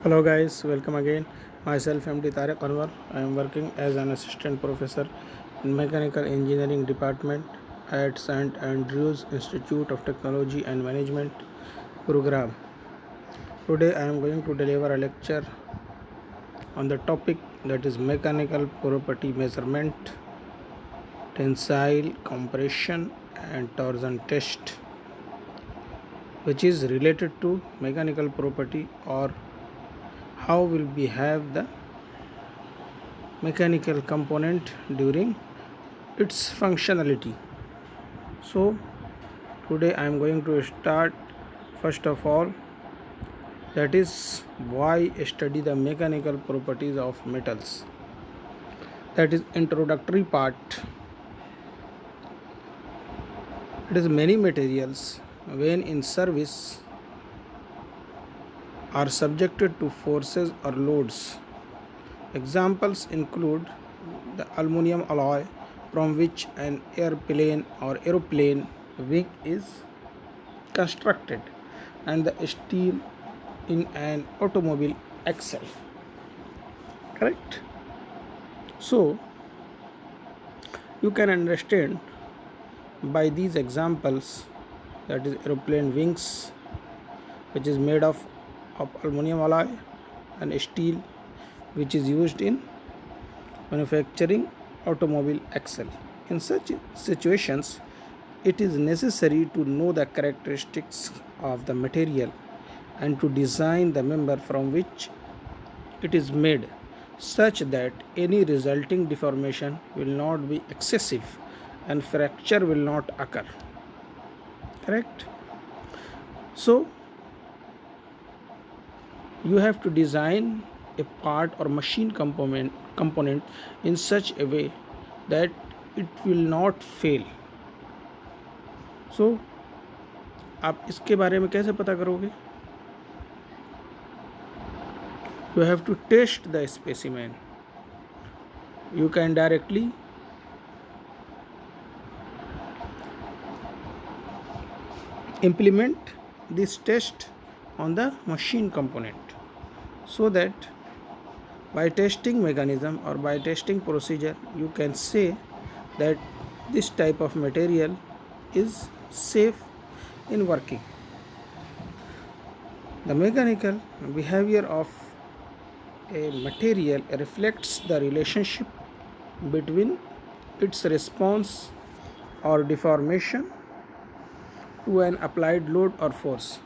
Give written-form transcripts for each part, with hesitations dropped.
Hello guys, welcome again. Myself MD Tariq Anwar. I am working as an assistant professor in mechanical engineering department at St. Andrews Institute of Technology and Management program. Today I am going to deliver a lecture on the topic that is mechanical property measurement, tensile compression and torsion test, which is related to mechanical property or how will behave the mechanical component during its functionality. So today I am going to start first of all, that is why study the mechanical properties of metals. That is introductory part. It is many materials when in service are subjected to forces or loads. Examples include the aluminum alloy from which an airplane or aeroplane wing is constructed, and the steel in an automobile axle. Correct? So you can understand by these examples, that is aeroplane wings which is made of aluminum alloy, and steel which is used in manufacturing automobile axle. In such situations, it is necessary to know the characteristics of the material and to design the member from which it is made such that any resulting deformation will not be excessive and fracture will not occur. Correct? So you have to design a part or machine component in such a way that it will not fail. So आप इसके बारे में कैसे पता करोगे? You have to test the specimen. You can directly implement this test on the machine component, so that by testing mechanism or by testing procedure you can say that this type of material is safe in working. The mechanical behavior of a material reflects the relationship between its response or deformation to an applied load or force.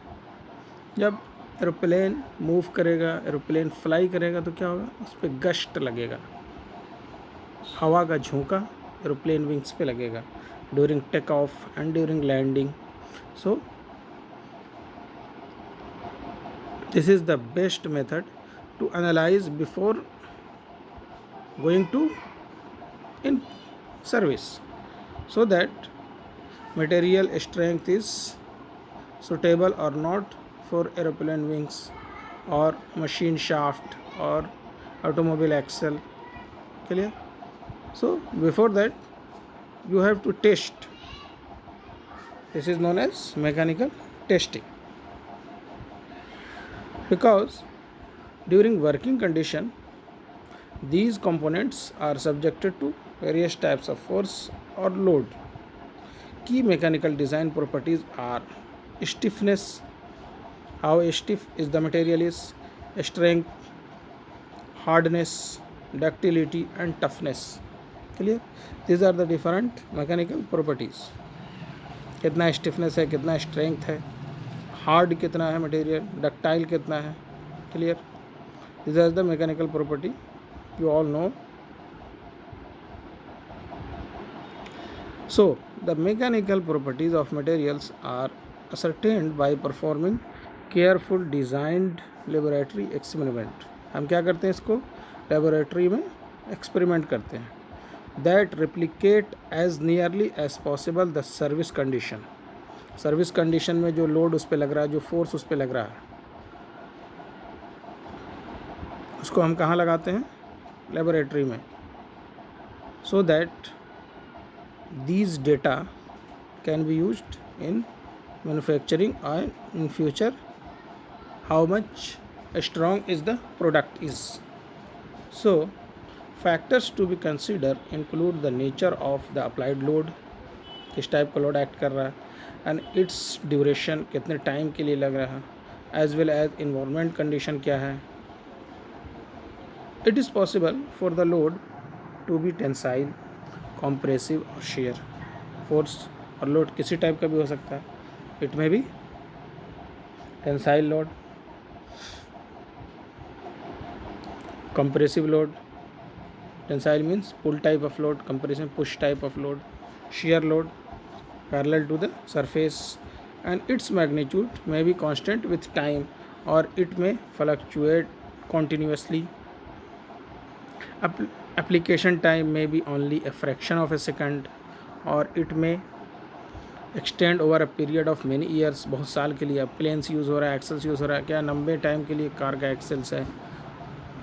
जब aeroplane move करेगा, aeroplane fly करेगा तो क्या होगा? उस पर gust लगेगा, हवा का झोंका एरोप्लेन विंग्स पे लगेगा during take off and during landing. So this is the best method to analyze before going to in service, so that material strength is suitable or not for aeroplane wings or machine shaft or automobile axle. Clear? So before that you have to test. This is known as mechanical testing, because during working condition these components are subjected to various types of force or load. Key mechanical design properties are stiffness, how stiff is the material is, strength, hardness, ductility and toughness. Clear? These are the different mechanical properties. कितना stiffness है, कितना strength है, hard कितना है material, ductile कितना है. Clear? This are the mechanical property, you all know. So the mechanical properties of materials are ascertained by performing careful designed laboratory experiment. हम क्या करते हैं? इसको लेबोरेटरी में एक्सपेरिमेंट करते हैं. That replicate as nearly as possible the service condition. Service condition में जो लोड उस पर लग रहा है, जो फोर्स उस पर लग रहा है, उसको हम कहाँ लगाते हैं? लेबोरेटरी में. So that these data can be used in manufacturing and in future how much strong is the product is. So factors to be considered include the nature of the applied load, किस type का load act कर रहा है, and its duration, कितने time के लिए लग रहा है, as well as environment condition क्या है. It is possible for the load to be tensile, compressive और शेयर. फोर्स और लोड किसी टाइप का भी हो सकता है. इट में भी tensile load, compressive load. Tensile means pull type of load, compression push type of load. Shear load parallel to the surface, and its magnitude may be constant with time or it may fluctuate continuously. Application time may be only a fraction of a second or it may extend over a period of many years. बहुत साल के लिए planes use हो रहा है, एक्सेल्स use हो रहा है. क्या लंबे टाइम के लिए कार का एक्सेल्स है,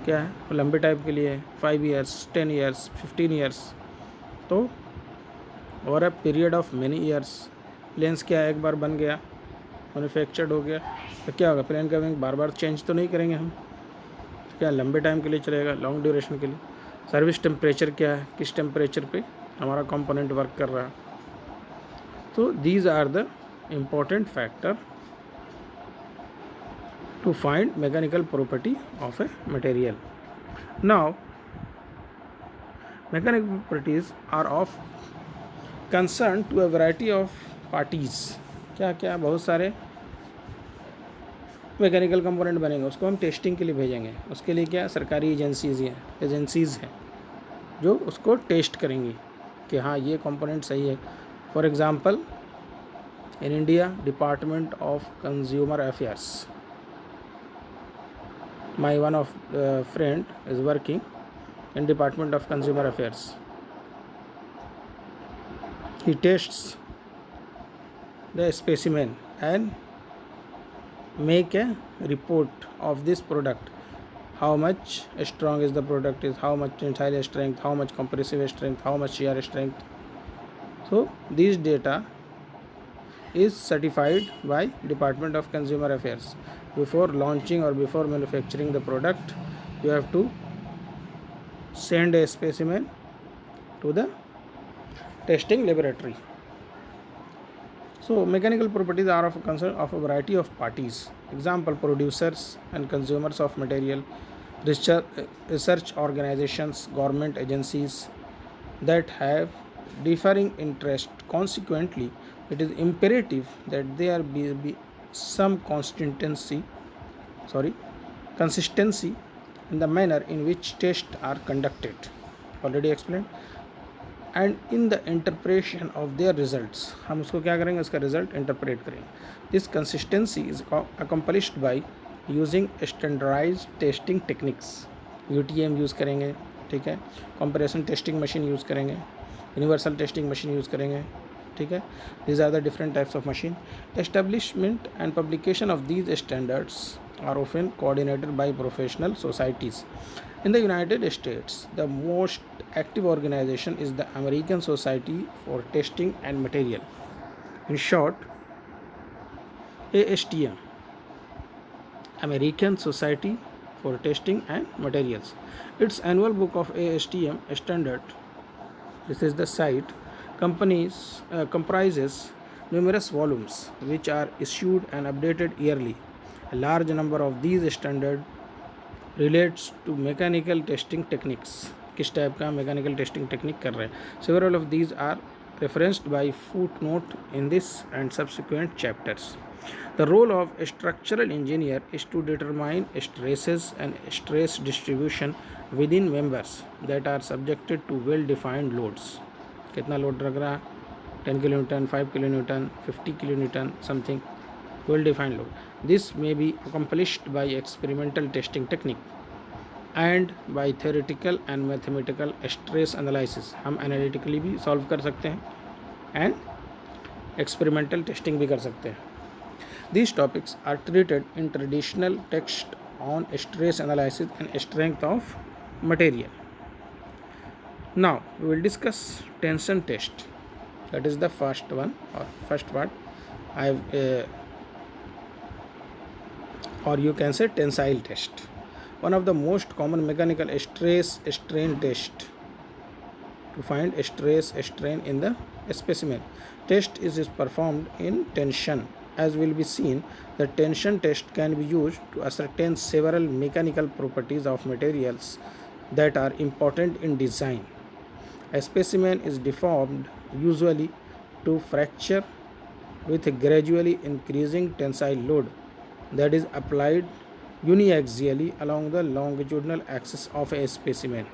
क्या है लंबे टाइप के लिए 5 ईयर्स, 10 ईयर्स, 15 ईयर्स. तो और a period of many years. Planes क्या है, एक बार बन गया, मैन्युफैक्चर्ड हो गया, तो क्या होगा, प्लेन का विंग बार बार चेंज तो नहीं करेंगे हम. क्या लंबे टाइम के लिए चलेगा, लॉन्ग ड्यूरेशन के लिए. सर्विस टेम्परेचर क्या है, किस टेम्परेचर पे हमारा कंपोनेंट वर्क कर रहा है. तो these are the important factor to find mechanical property of a material. Now, mechanical properties are of concern to a variety of parties. क्या क्या बहुत सारे मैकेनिकल कंपोनेंट बनेंगे, उसको हम टेस्टिंग के लिए भेजेंगे. उसके लिए क्या सरकारी एजेंसीज़ हैं जो उसको टेस्ट करेंगी कि हाँ ये कंपोनेंट सही है. For example in India department of consumer affairs. My one of friend is working in Department of Consumer Affairs. He tests the specimen and make a report of this product. How much strong is the product is, how much tensile strength, how much compressive strength, how much shear strength. So these data is certified by Department of Consumer Affairs. Before launching or before manufacturing the product, you have to send a specimen to the testing laboratory. So mechanical properties are of concern of a variety of parties. Example, producers and consumers of material, research organizations, government agencies that have differing interest. Consequently, it is imperative that there be some consistency in the manner in which tests are conducted, already explained, and in the interpretation of their results. हम उसको क्या करेंगे, उसका result interpret करेंगे. This consistency is accomplished by using standardized testing techniques. UTM use करेंगे, ठीक है, comparison testing machine use करेंगे, यूनिवर्सल टेस्टिंग मशीन यूज़ करेंगे, ठीक है. These are the different types of machine. Establishment and publication of these standards are often coordinated by professional societies. In the United States, the most active organization is the American Society for Testing and Material. In short, ASTM, American Society for Testing and Materials. Its annual book of ASTM standard, this is the site, comprises numerous volumes which are issued and updated yearly. A large number of these standards relates to mechanical testing techniques. किस type का mechanical testing technique कर रहे हैं. Several of these are referenced by footnote in this and subsequent chapters. The role of a structural engineer is to determine stresses and stress distribution within members that are subjected to well-defined loads. कितना load लग रहा है, 10 kilo newton, 5 kilo newton, 50 kilo newton, something, well defined load. This may be accomplished by experimental testing technique and by theoretical and mathematical stress analysis. हम analytically भी solve कर सकते हैं and experimental testing भी कर सकते हैं. These topics are treated in traditional text on stress analysis and strength of material. Now we will discuss tension test. That is the first one or first part. I have or you can say tensile test. One of the most common mechanical stress strain test to find stress strain in the specimen. Test is performed in tension. As will be seen, the tension test can be used to ascertain several mechanical properties of materials that are important in design. A specimen is deformed usually to fracture with a gradually increasing tensile load that is applied uniaxially along the longitudinal axis of a specimen.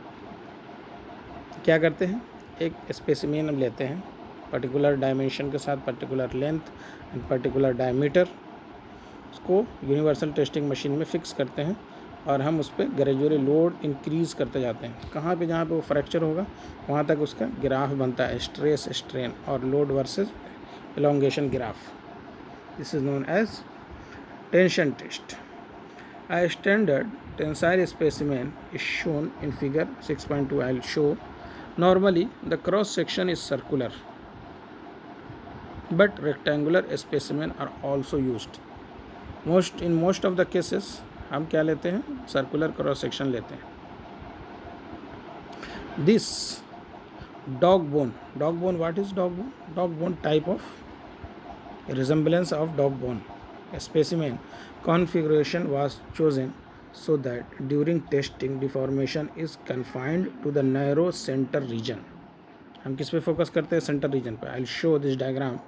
क्या करते हैं, एक specimen हम लेते हैं particular dimension के साथ, particular length and particular diameter, उसको यूनिवर्सल टेस्टिंग मशीन में फिक्स करते हैं और हम उस पर ग्रेजुअली लोड इंक्रीज़ करते जाते हैं। कहाँ पे, जहाँ पे वो फ्रैक्चर होगा वहाँ तक उसका ग्राफ बनता है, स्ट्रेस स्ट्रेन और load versus elongation graph. This is known as tension test. A standard tensile specimen is shown in figure 6.2. I will show. Normally the cross section is circular, but rectangular specimen are also used. In most of the cases हम क्या लेते हैं, circular cross section लेते हैं. This dog bone, what is dog bone? Dog bone type of resemblance of dog bone specimen configuration was chosen so that during testing deformation is confined to the narrow center region. हम किस पे focus करते हैं, centre reason पे. I'll show this diagram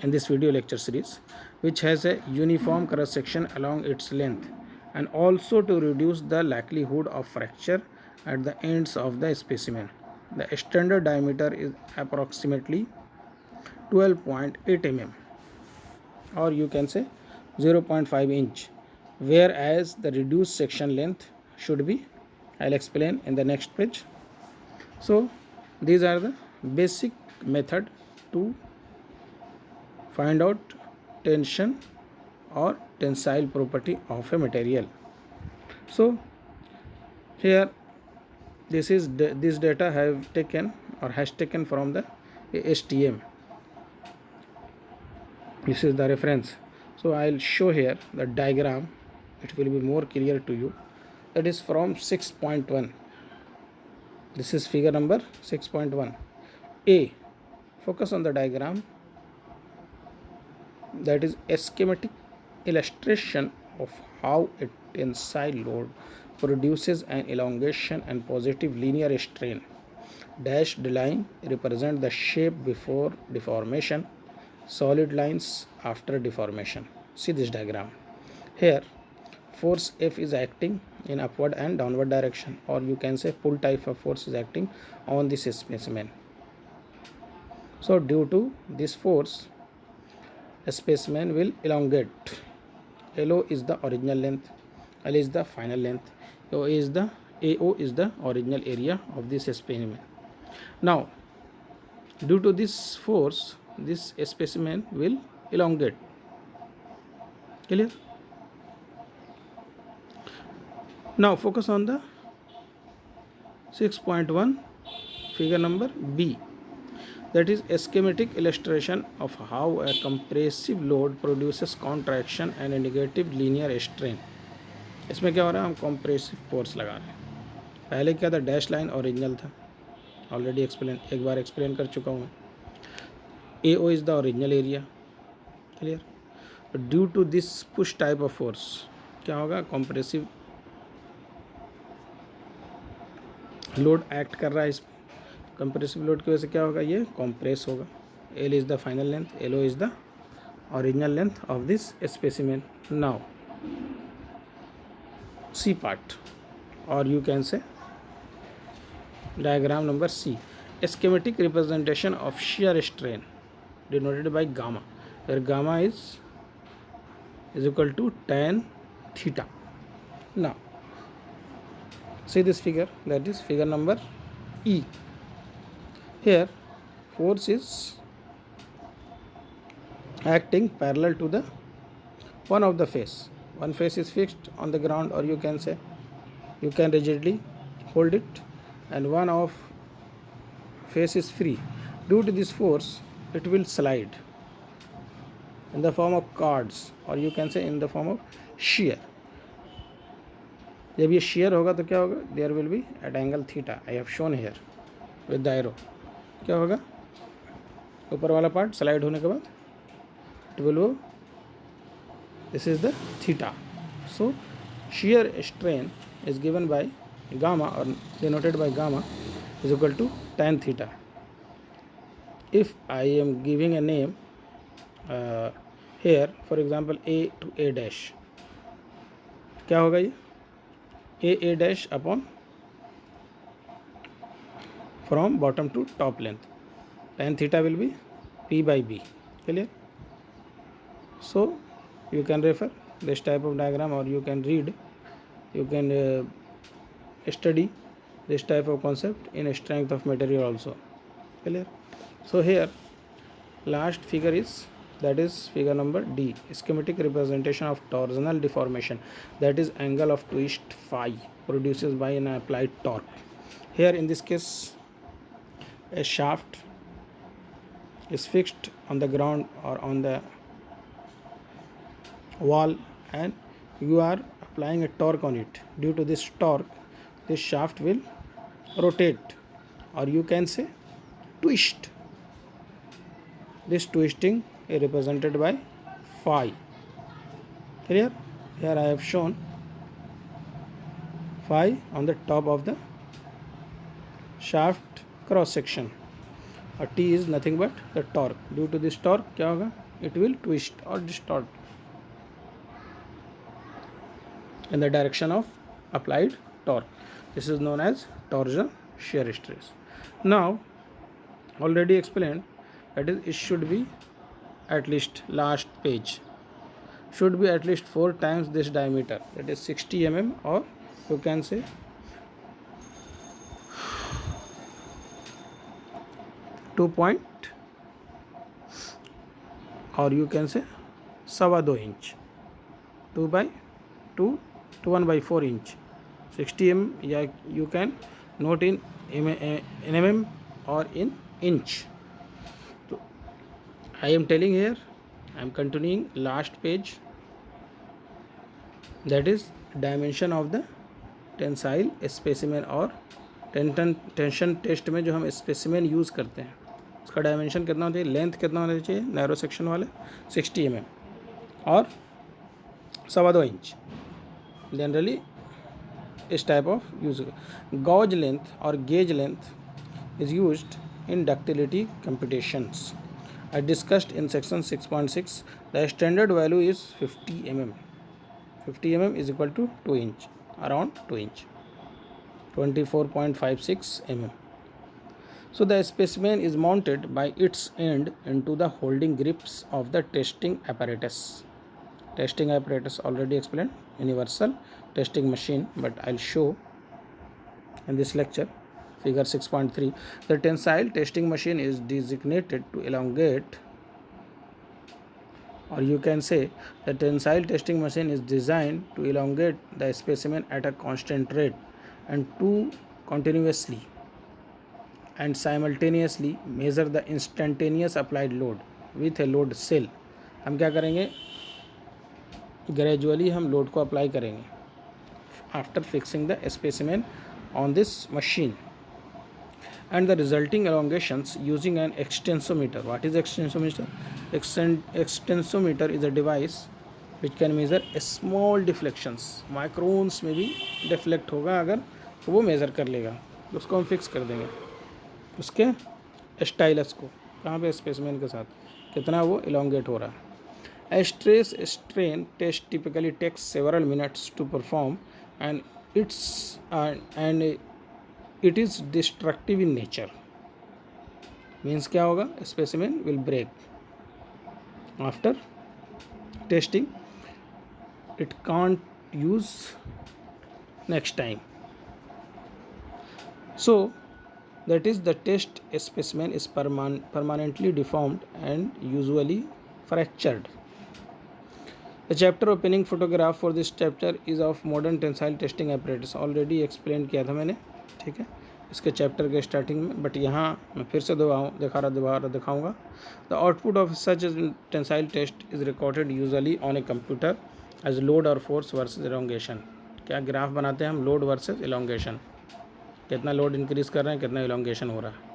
in this video lecture series, which has a uniform cross section along its length and also to reduce the likelihood of fracture at the ends of the specimen. The standard diameter is approximately 12.8 mm, or you can say 0.5 inch, whereas the reduced section length should be, I'll explain in the next page. So these are the basic method to find out tension or tensile property of a material. So here this data have taken or has taken from the ASTM. This is the reference. So I'll show here the diagram, it will be more clear to you. That is from 6.1. This is figure number 6.1. A, focus on the diagram, that is a schematic illustration of how a tensile load produces an elongation and positive linear strain. Dashed line represent the shape before deformation, solid lines after deformation. See this diagram. Here force F is acting in upward and downward direction, or you can say pull type of force is acting on this specimen. So due to this force, a specimen will elongate. LO is the original length, L is the final length, AO is the original area of this specimen. Now due to this force, this specimen will elongate. Clear? Now focus on the 6.1 figure number B, that is a schematic illustration of how a compressive load produces contraction and a negative linear strain. इसमें क्या हो रहा है, हम compressive force लगा रहे हैं. पहले क्या था, डैश लाइन ओरिजिनल था, ऑलरेडी एक बार एक्सप्लेन कर चुका हूँ मैं. AO is the original area. Clear? But due to this push type of force क्या होगा, compressive लोड एक्ट कर रहा है इस पर. कंप्रेसिव लोड की वजह से क्या होगा, ये कॉम्प्रेस होगा. L is the final length, LO is the original length of this specimen. Now C part, or you can say diagram number C, a schematic representation of shear strain denoted by gamma, where gamma is equal to tan theta. Now see this figure, that is figure number E. Here force is acting parallel to the one of the face. One face is fixed on the ground, or you can say you can rigidly hold it, and one of face is free. Due to this force, it will slide. in the form of chords, or you can say in the form of shear. जब ये shear होगा तो क्या होगा, there will be at angle theta. I have shown here with the arrow. क्या होगा, ऊपर वाला पार्ट स्लाइड होने के बाद it will go, this is the theta. So shear strain is given by gamma, or denoted by gamma, is equal to tan theta. If I am giving a name here, for example A to A dash, क्या होगा ये A dash upon from bottom to top length, tan theta will be P by B. Clear? So you can refer this type of diagram, or you can read, you can study this type of concept in strength of material also. Clear? So here last figure is, that is figure number D, schematic representation of torsional deformation, that is angle of twist phi produces by an applied torque. Here in this case a shaft is fixed on the ground or on the wall, and you are applying a torque on it. Due to this torque, this shaft will rotate, or you can say twist. This twisting is represented by phi. Clear? Here I have shown phi on the top of the shaft cross section. T is nothing but the torque. Due to this torque, क्या होगा, it will twist or distort in the direction of applied torque. This is known as torsion shear stress. Now already explained, that is, it should be at least, last page, should be at least 4 times this diameter, that is 60 mm, or you can say 2 point, or you can say 2.25 inch, 2 by 2 to 1 by 4 inch, 60 mm, या you can note in mm or in inch. So I am telling here, I am continuing last page, that is dimension of the tensile specimen, और tension test में जो हम specimen use करते हैं उसका dimension कितना होना चाहिए, लेंथ कितना होना चाहिए नैरो सेक्शन वाले 60 mm और 2.25 इंच. जनरली इस type of use. Gauge length और gauge length is used in ductility computations. I discussed in section 6.6. The standard value is 50 mm. 50 mm is equal to 2 inch, around 2 inch, 24.56 mm. So the specimen is mounted by its end into the holding grips of the testing apparatus. Testing apparatus already explained, universal testing machine, but I'll show in this lecture. Figure 6.3. The tensile testing machine is designated to elongate, or you can say the tensile testing machine is designed to elongate the specimen at a constant rate and to continuously and simultaneously measure the instantaneous applied load with a load cell. हम क्या करेंगे, gradually हम load को apply करेंगे after fixing the specimen on this machine, and the resulting elongations using an extensometer. What is extensometer? Extensometer is a device which can measure small deflections. Microns में भी deflect होगा अगर तो वो measure कर लेगा, उसको हम fix कर देंगे उसके स्टाइलस को, कहाँ पे स्पेसिमेन के साथ कितना वो elongate हो रहा है. A stress strain test typically takes several minutes to perform, and it is destructive in nature. Means क्या होगा, specimen will break after testing, it can't use next time. So that is, the test specimen is permanently deformed and usually fractured. The chapter opening photograph for this chapter is of modern tensile testing apparatus. Already explained किया था मैंने, ठीक है. इसके chapter के starting में, but यहाँ मैं फिर से दोबारा दिखाऊंगा. The output of such tensile test is recorded usually on a computer as load और फोर्स वर्सेस एलोंगेशन. क्या ग्राफ बनाते हैं हम, लोड वर्सेस एलोंगेशन, कितना लोड इंक्रीज कर रहे हैं, कितना एलोंगेशन हो रहा है.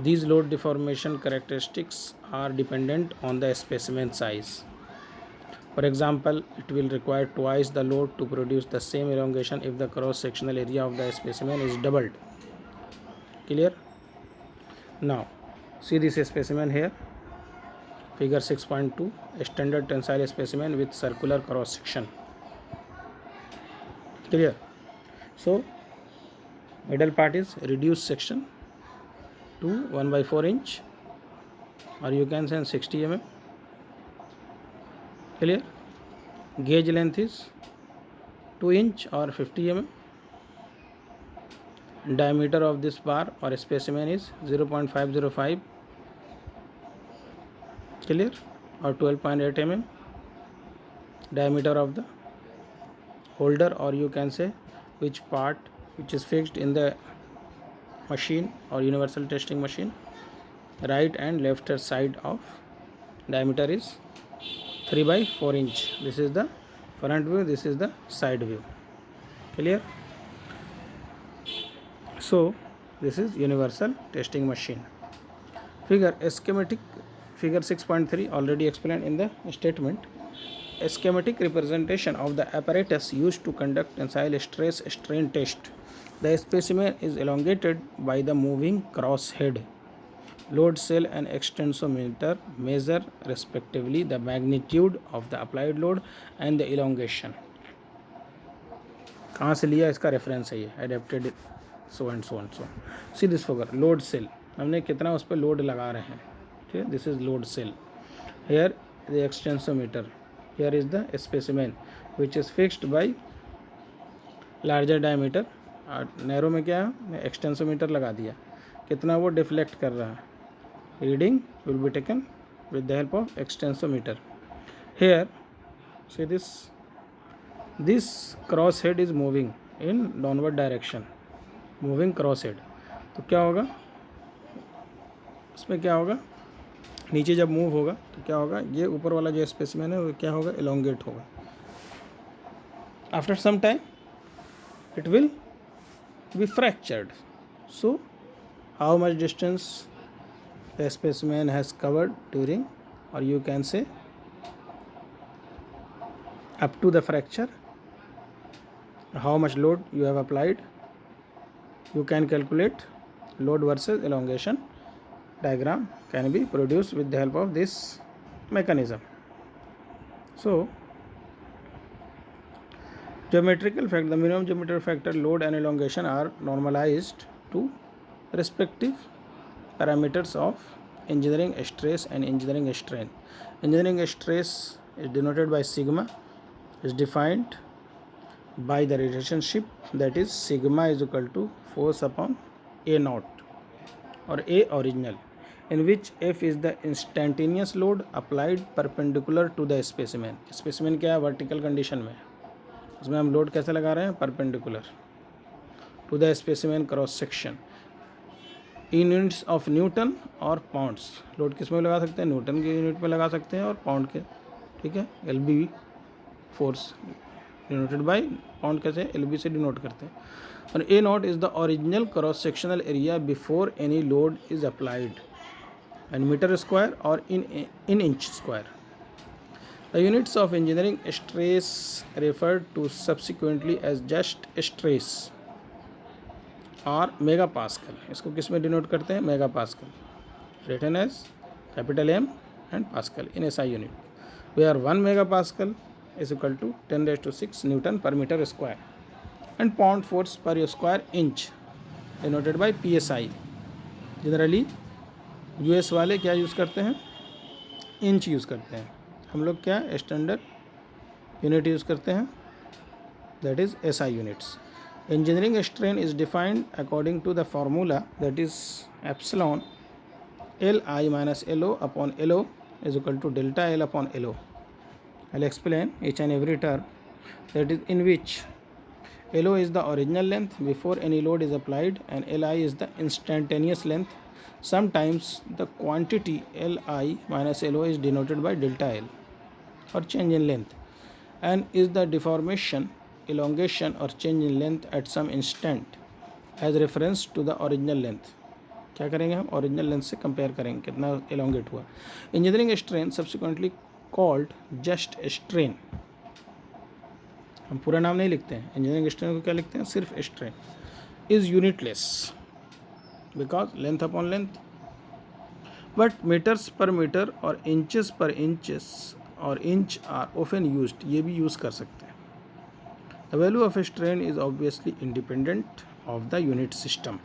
These load deformation characteristics are dependent on the specimen size. For example, it will require twice the load to produce the same elongation if the cross-sectional area of the specimen is doubled. Clear? Now, see this specimen here, figure 6.2, a standard tensile specimen with circular cross-section. Clear? So, middle part is reduced section to 1/4 inch, or you can say 60 mm. Clear? Gauge length is 2 inch or 50 mm. Diameter of this bar or specimen is 0.505. Clear? Or 12.8 mm. Diameter of the holder, or you can say which part which is fixed in the machine or universal testing machine. Right and left side of diameter is 3/4 inch. This is the front view, this is the side view. Clear? So this is universal testing machine. Figure 6.3 already explained in the statement. A schematic representation of the apparatus used to conduct tensile stress strain test. The specimen is elongated by the moving cross head. Load cell and extensometer measure respectively the magnitude of the applied load and the elongation. कहाँ से लिया, इसका reference है ये, adapted so and so and so. See this figure, load cell, हमने कितना उस पर लोड लगा रहे हैं. ठीक है, this is load cell. Here the extensometer. Here is the specimen which is fixed by larger diameter. Narrow में क्या है, एक्सटेंसोमीटर लगा दिया, कितना वो डिफ्लेक्ट कर रहा है. Reading will be taken with the help of extensometer. Here see this cross head is moving in downward direction, moving cross head. तो क्या होगा इसमें, क्या होगा, नीचे जब मूव होगा तो क्या होगा, ये ऊपर वाला जो स्पेसिमेन है वो क्या होगा, एलोंगेट होगा. After some time it will be fractured. So how much distance the specimen has covered during, or you can say up to the fracture, how much load you have applied, you can calculate. Load versus elongation diagram can be produced with the help of this mechanism. So geometrical factor, the minimum geometric factor, load and elongation are normalized to respective parameters of engineering stress and engineering strain. Engineering stress is denoted by sigma, is defined by the relationship that is sigma is equal to force upon A naught or A original, in which F is the instantaneous load applied perpendicular to the specimen. Specimen क्या है, vertical condition में, उसमें हम load कैसे लगा रहे हैं, perpendicular to the specimen cross section, in units of newton और पाउंड्स. लोड किस में लगा सकते हैं, न्यूटन के यूनिट में लगा सकते हैं और पाउंड के. ठीक है, LB force denoted by pound, कैसे LB से डिनोट करते हैं. और A not is the original cross sectional area before any load is applied, and metre square और in inch square. The units of engineering stress referred to subsequently as just stress are megapascal. इसको किस में denote करते हैं, megapascal, written as capital M and Pascal in SI unit, where 1 megapascal is equal to 10⁶ Newton per meter square and pound force per square inch denoted by PSI. Generally US वाले क्या use करते हैं, inch use करते हैं. हम लोग क्या standard unit use करते हैं, that is SI units. Engineering strain is defined according to the formula that is epsilon LI minus LO upon LO is equal to delta L upon LO. I'll explain each and every term, that is in which LO is the original length before any load is applied, and LI is the instantaneous length. Sometimes the quantity Li minus LO is denoted by delta L, or change in length, and is the deformation, elongation or change in length at some instant as reference to the original length. क्या करेंगे हम? Original length से compare करेंगे कितना elongate हुआ. Engineering strain subsequently called just strain. हम पूरा नाम नहीं लिखते हैं. इंजीनियरिंग स्ट्रेन को क्या लिखते हैं? सिर्फ strain. Is unitless because length upon length, but metres per metre और इंचेस पर इंचेस और इंच आर ऑफन यूज्ड. ये भी यूज़ कर सकते हैं. The value of strain is obviously independent of the unit system.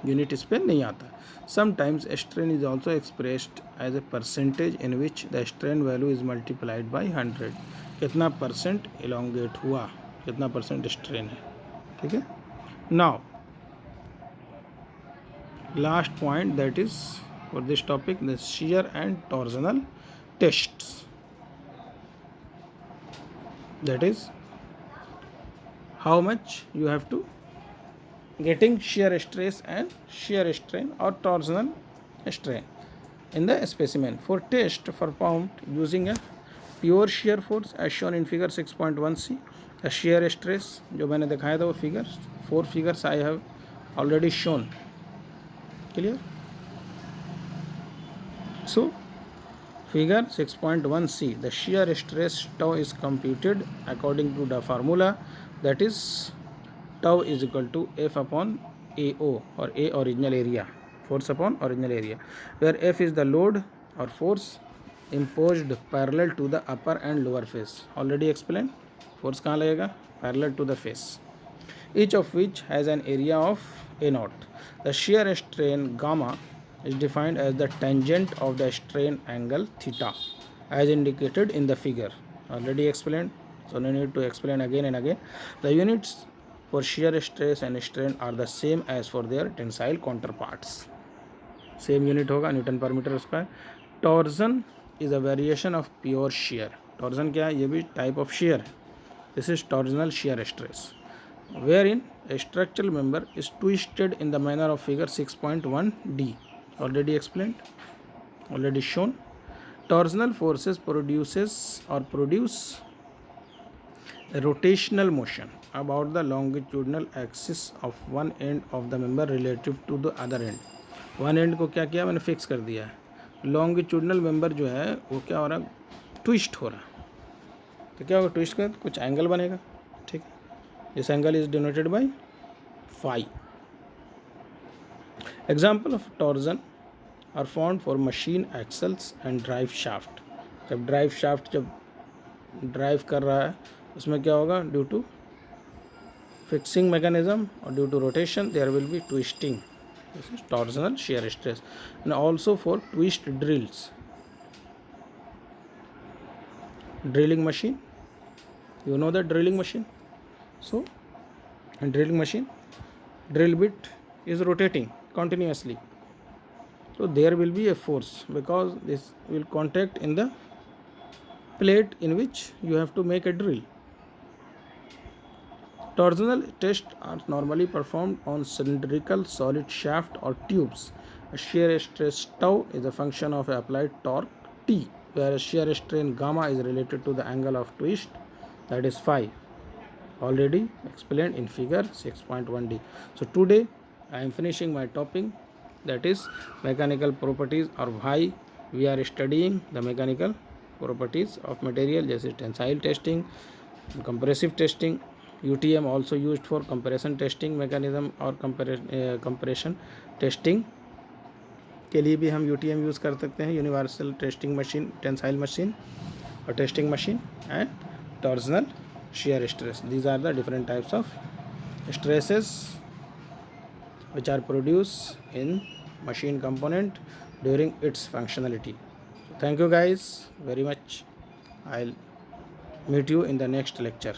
Unit इस पर नहीं आता. Sometimes strain is also expressed as a percentage in which the strain value is multiplied by 100. कितना परसेंट एलोंगेट हुआ, कितना परसेंट स्ट्रेन है. ठीक है. Now last point that is for this topic, the shear and torsional tests. That is how much you have to getting shear stress and shear strain or torsional strain in the specimen. For test performed using a pure shear force as shown in figure 6.1c, the shear stress जो मैंने दिखाया था वो figures, 4 figures I have already shown. Clear? So figure 6.1c, the shear stress tau is computed according to the formula, that is tau is equal to F upon AO, or A original area, force upon original area, where F is the load or force imposed parallel to the upper and lower face. Already explained. Force कहाँ लगेगा? Parallel to the face, each of which has an area of A0. The shear strain gamma is defined as the tangent of the strain angle theta as indicated in the figure. Already explained, so no need to explain again and again. The units for shear stress and strain are the same as for their tensile counterparts. Same unit होगा, newton per metre square. Torsion is a variation of pure shear. Torsion क्या है? ये भी type of shear है. This is torsional shear stress, wherein a structural member is twisted in the manner of figure 6.1d. Already explained, already shown. Torsional forces produce a rotational motion about the longitudinal axis of one end of the member relative to the other end. One end को क्या किया मैंने fix कर दिया है. Longitudinal member जो है वो क्या हो रहा है? ट्विस्ट हो रहा. तो क्या होगा? ट्विस्ट कर कुछ एंगल बनेगा. ठीक है. This angle is denoted by phi. Example of torsion are found for machine axles and drive shaft. जब ड्राइव शाफ्ट जब ड्राइव कर रहा है उसमें क्या होगा? ड्यू टू फिक्सिंग मैकेनिज्म और due to rotation there will be twisting. This is torsional shear stress. And also for twist drills, drilling machine, you know the drilling machine. So in drilling machine, drill bit is rotating continuously, so there will be a force because this will contact in the plate in which you have to make a drill. Torsional tests are normally performed on cylindrical solid shaft or tubes. A shear stress tau is a function of applied torque T, where shear strain gamma is related to the angle of twist, that is phi. Already explained in figure 6.1d. So today I am finishing my topic, that is mechanical properties, or why we are studying the mechanical properties of material, जैसे tensile testing, compressive testing. UTM also used for compression testing mechanism और compression testing के लिए भी हम UTM use कर सकते हैं. Universal testing machine, tensile machine और testing machine, and torsional shear stress. These are the different types of stresses which are produced in machine component during its functionality. Thank you guys very much. I'll meet you in the next lecture.